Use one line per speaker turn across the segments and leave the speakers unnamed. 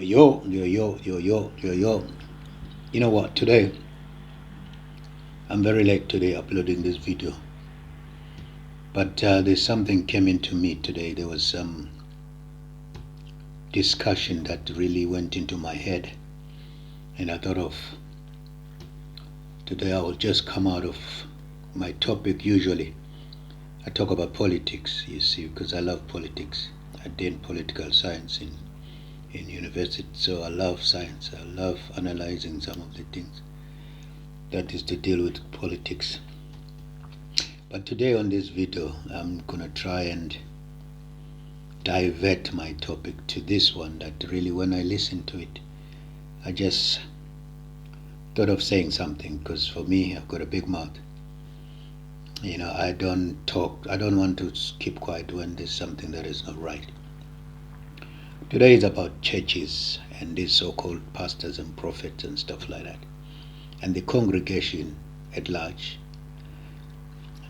Yo. You know what? Today, I'm very late today uploading this video. But there's something came into me today. There was some discussion that really went into my head. And I thought of today I will just come out of my topic usually. I talk about politics, you see, because I love politics. I did political science in university, so I love science. I love analyzing some of the things that is to deal with politics. But today on this video, I'm gonna try and divert my topic to this one that really, when I listen to it, I just thought of saying something because for me, I've got a big mouth. I don't talk, I don't want to keep quiet when there's something that is not right. Today is about churches and these so called pastors and prophets and stuff like that, and the congregation at large.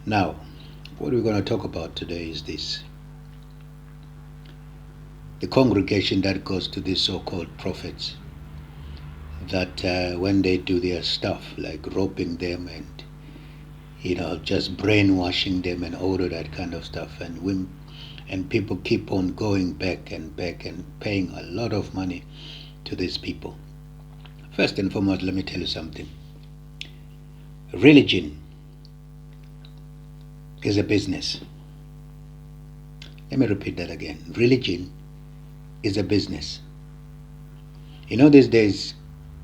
Now, what we're going to talk about today is this: the congregation that goes to these so-called prophets, that when they do their stuff, like roping them and just brainwashing them and all of that kind of stuff, and people keep on going back and paying a lot of money to these people. First and foremost, let me tell you something. Religion is a business. Let me repeat that again. Religion is a business. These days,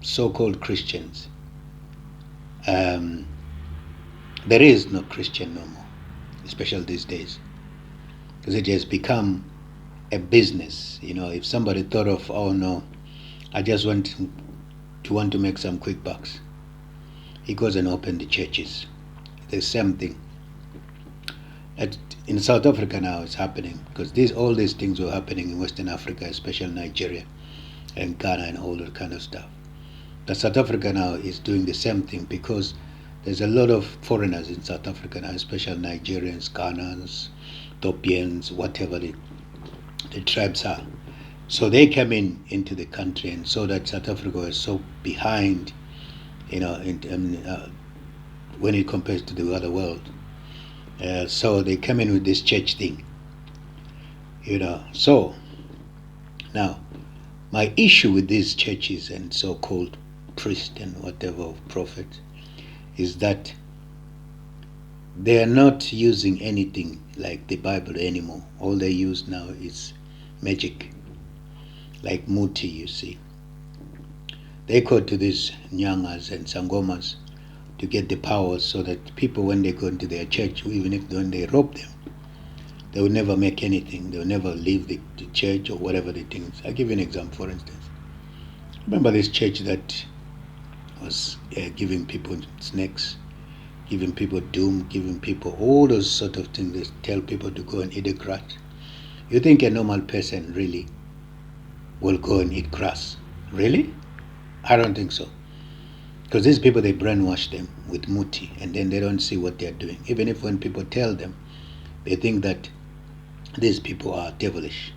so-called Christians, there is no Christian no more, especially these days, because it has become a business. If somebody thought of, oh no, I just want to make some quick bucks, he goes and opens the churches. The same thing. In South Africa now it's happening, because all these things were happening in Western Africa, especially Nigeria and Ghana and all that kind of stuff. But South Africa now is doing the same thing, because there's a lot of foreigners in South Africa now, especially Nigerians, Ghanaians, Ethiopians, whatever the tribes are. So they came into the country and saw that South Africa was so behind, when it compares to the other world. So they come in with this church thing. So now my issue with these churches and so-called priests and whatever prophets is that they are not using anything like the Bible anymore. All they use now is magic, like Muti, you see. They go to these Nyangas and Sangomas to get the powers, so that people, when they go into their church, even if when they rob them, they will never make anything. They will never leave the church or whatever the things. I'll give you an example, for instance. Remember this church that was giving people snakes, giving people doom, giving people all those sort of things. They tell people to go and eat the grass. You think a normal person really will go and eat grass? Really? I don't think so. Because these people, they brainwash them with muti, and then they don't see what they're doing. Even if when people tell them, they think that these people are devilish.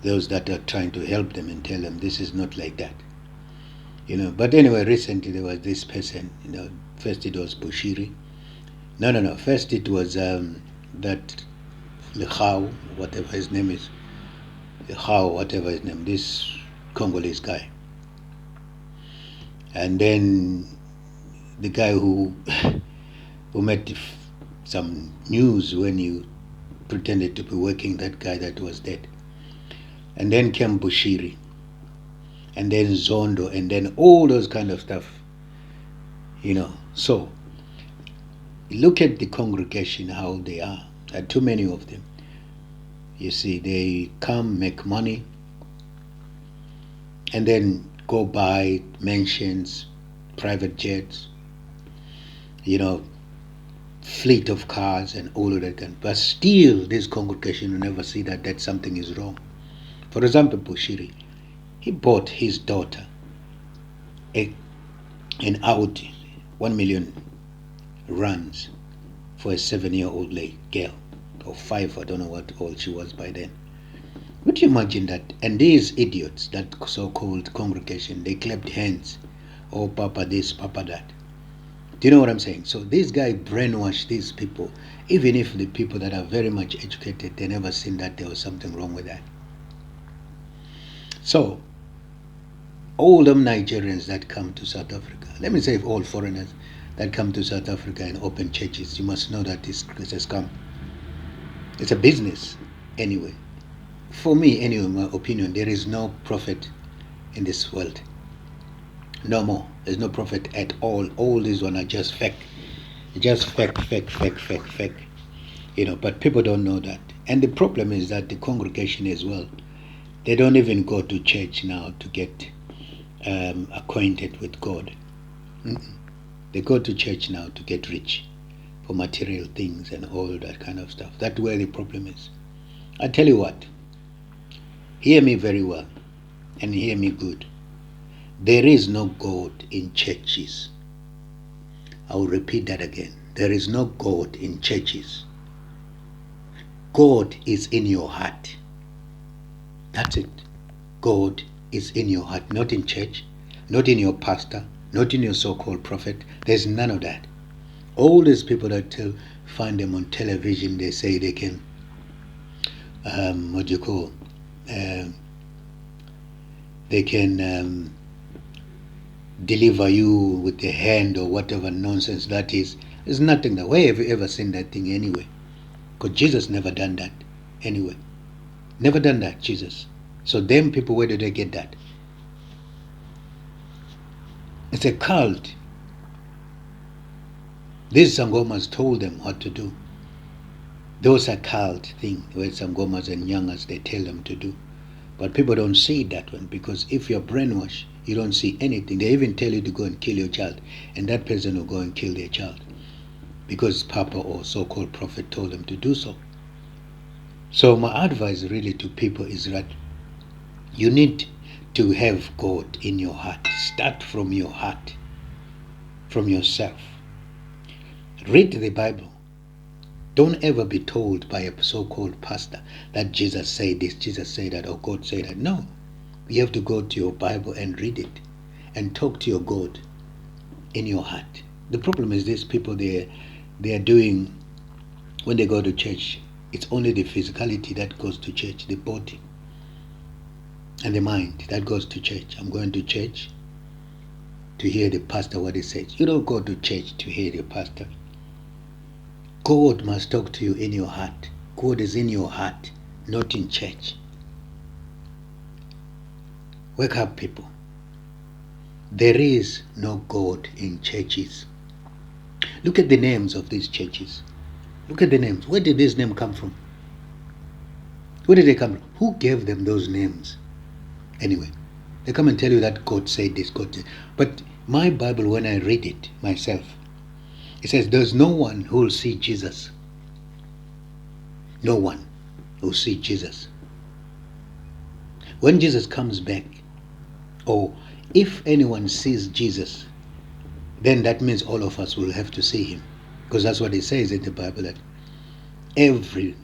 Those that are trying to help them and tell them this is not like that. But anyway, recently there was this person, first it was Bushiri. No. First it was that Lechau, whatever his name is. Lechau, whatever his name, this Congolese guy. And then the guy who made some news when you pretended to be working, that guy that was dead. And then came Bushiri, and then Zondo, and then all those kind of stuff. So look at the congregation, how they are. There are too many of them. You see, they come, make money, and then go buy mansions, private jets, fleet of cars and all of that. But still, this congregation will never see that something is wrong. For example, Bushiri, he bought his daughter an Audi, 1 million rands, for a 7-year-old girl, or 5, I don't know what old she was by then. Would you imagine that? And these idiots, that so-called congregation, they clapped hands. Oh, Papa this, Papa that. Do you know what I'm saying? So this guy brainwashed these people, even if the people that are very much educated, they never seen that there was something wrong with that. So all them Nigerians that come to South Africa, let me say all foreigners that come to South Africa and open churches, you must know that this has come. It's a business anyway. For me, anyway, my opinion, there is no prophet in this world. No more. There's no prophet at all. All these ones are just fake. Just fake. You know, but people don't know that. And the problem is that the congregation as well, they don't even go to church now to get acquainted with God. They go to church now to get rich for material things and all that kind of stuff. That's where the problem is. I tell you what, hear me very well and hear me good. There is no God in churches. I will repeat that again. There is no God in churches. God is in your heart. That's it. God is in your heart, not in church, not in your pastor, not in your so-called prophet. There's none of that. All these people that find them on television, they say they can, they can deliver you with the hand or whatever nonsense that is. There's nothing that. Where have you ever seen that thing anyway? Because Jesus never done that anyway. Never done that, Jesus. So them people, where did they get that? It's a cult. These Sangomas told them what to do. Those are cult thing where Sangomas and Nyangas, they tell them to do. But people don't see that one, because if you're brainwashed, you don't see anything. They even tell you to go and kill your child, and that person will go and kill their child because Papa or so-called prophet told them to do so. So my advice really to people is that you need to have God in your heart. Start from your heart, from yourself. Read the Bible. Don't ever be told by a so-called pastor that Jesus said this, Jesus said that, or God said that. No. You have to go to your Bible and read it and talk to your God in your heart. The problem is these people, they are doing, when they go to church, it's only the physicality that goes to church, the body and the mind that goes to church. I'm going to church to hear the pastor what he says. You don't go to church to hear the pastor. God must talk to you in your heart. God is in your heart, not in church. Wake up, people. There is no God in churches. Look at the names of these churches. Look at the names. Where did this name come from? Where did they come from? Who gave them those names? Anyway, they come and tell you that God said this, God said. But my Bible, when I read it myself, it says there's no one who will see Jesus. No one will see Jesus. When Jesus comes back, or if anyone sees Jesus, then that means all of us will have to see him. Because that's what it says in the Bible, that every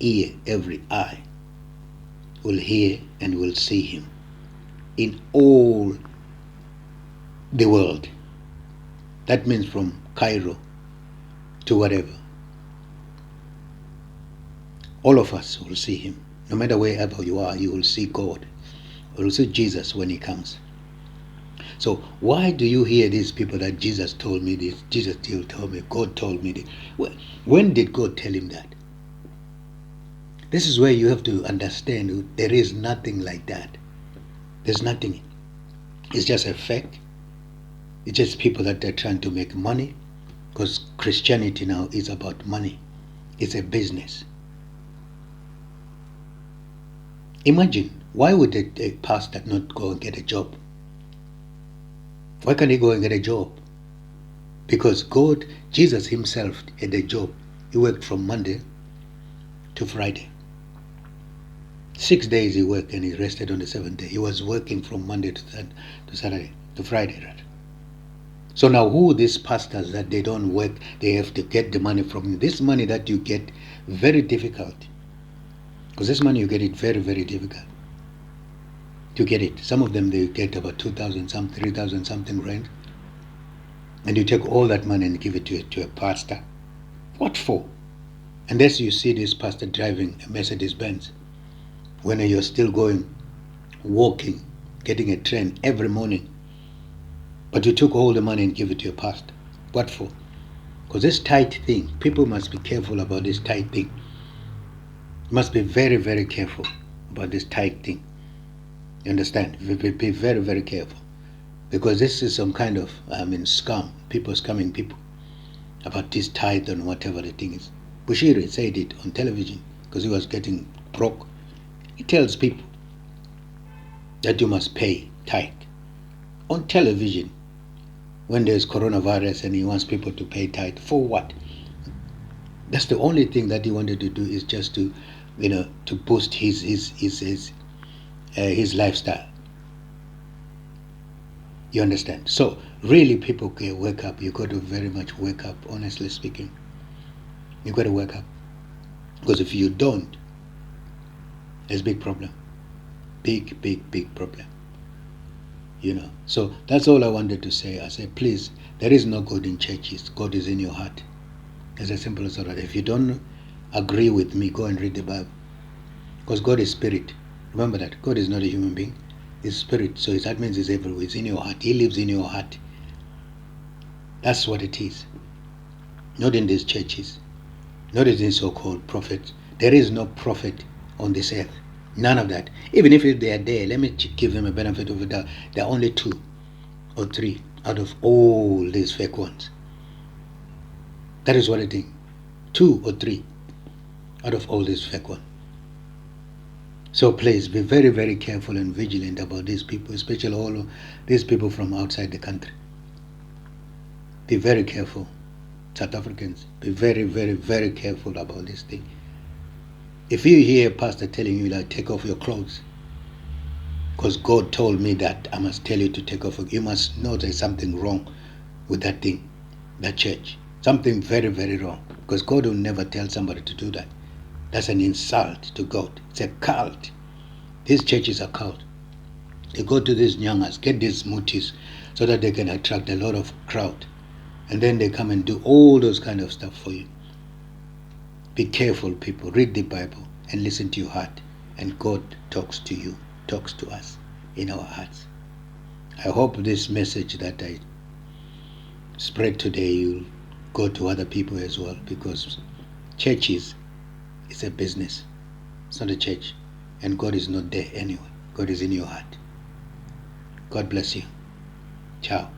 ear, every eye will hear and will see him in all the world. That means from Cairo to whatever. All of us will see him. No matter wherever you are, you will see God. You will see Jesus when he comes. So why do you hear these people that Jesus told me this, Jesus still told me, God told me this? When did God tell him that? This is where you have to understand there is nothing like that. There's nothing. It's just a fact. It's just people that are trying to make money, because Christianity now is about money. It's a business. Imagine, why would a pastor not go and get a job? Why can't he go and get a job? Because God, Jesus himself had a job. He worked from Monday to Friday. 6 days he worked and he rested on the seventh day. He was working from Monday to Saturday, to Friday, rather. So now who these pastors that they don't work, they have to get the money from you. This money that you get, very difficult. Because this money, you get it very, very difficult to get it. Some of them, they get about 2,000 some, 3,000 something rand. And you take all that money and give it to a pastor. What for? Unless you see this pastor driving a Mercedes Benz, when you're still going, walking, getting a train every morning. But you took all the money and give it to your pastor. What for? Because this tithe thing, people must be careful about this tithe thing. You must be very, very careful about this tithe thing. You understand? Be very, very careful. Because this is some kind of, scam. People scamming people about this tithe and whatever the thing is. Bushiri said it on television because he was getting broke. He tells people that you must pay tithe on television when there's coronavirus, and he wants people to pay tithe. For what? That's the only thing that he wanted to do, is just to, to boost his lifestyle. You understand? So really, people can wake up. You got to very much wake up, honestly speaking. You got to wake up. Because if you don't, there's a big problem. Big, big, big problem. So that's all I wanted to say. I say, please, there is no God in churches. God is in your heart. It's as simple as that. If you don't agree with me, go and read the Bible. Because God is spirit. Remember that. God is not a human being. He's spirit. So that means he's everywhere. He's in your heart. He lives in your heart. That's what it is. Not in these churches. Not in these so-called prophets. There is no prophet on this earth. None of that. Even if they are there, let me give them a benefit of the doubt. There are only 2 or 3 out of all these fake ones. That is what I think. 2 or 3 out of all these fake ones. So please be very, very careful and vigilant about these people, especially all of these people from outside the country. Be very careful, South Africans. Be very, very, very careful about this thing. If you hear a pastor telling you, like, take off your clothes, because God told me that I must tell you to take off, you must know there's something wrong with that thing, that church. Something very, very wrong. Because God will never tell somebody to do that. That's an insult to God. It's a cult. These churches are cult. They go to these youngers, get these mutis, so that they can attract a lot of crowd. And then they come and do all those kind of stuff for you. Be careful, people. Read the Bible and listen to your heart. And God talks to you, talks to us in our hearts. I hope this message that I spread today will go to other people as well, because churches is a business. It's not a church. And God is not there anyway. God is in your heart. God bless you. Ciao.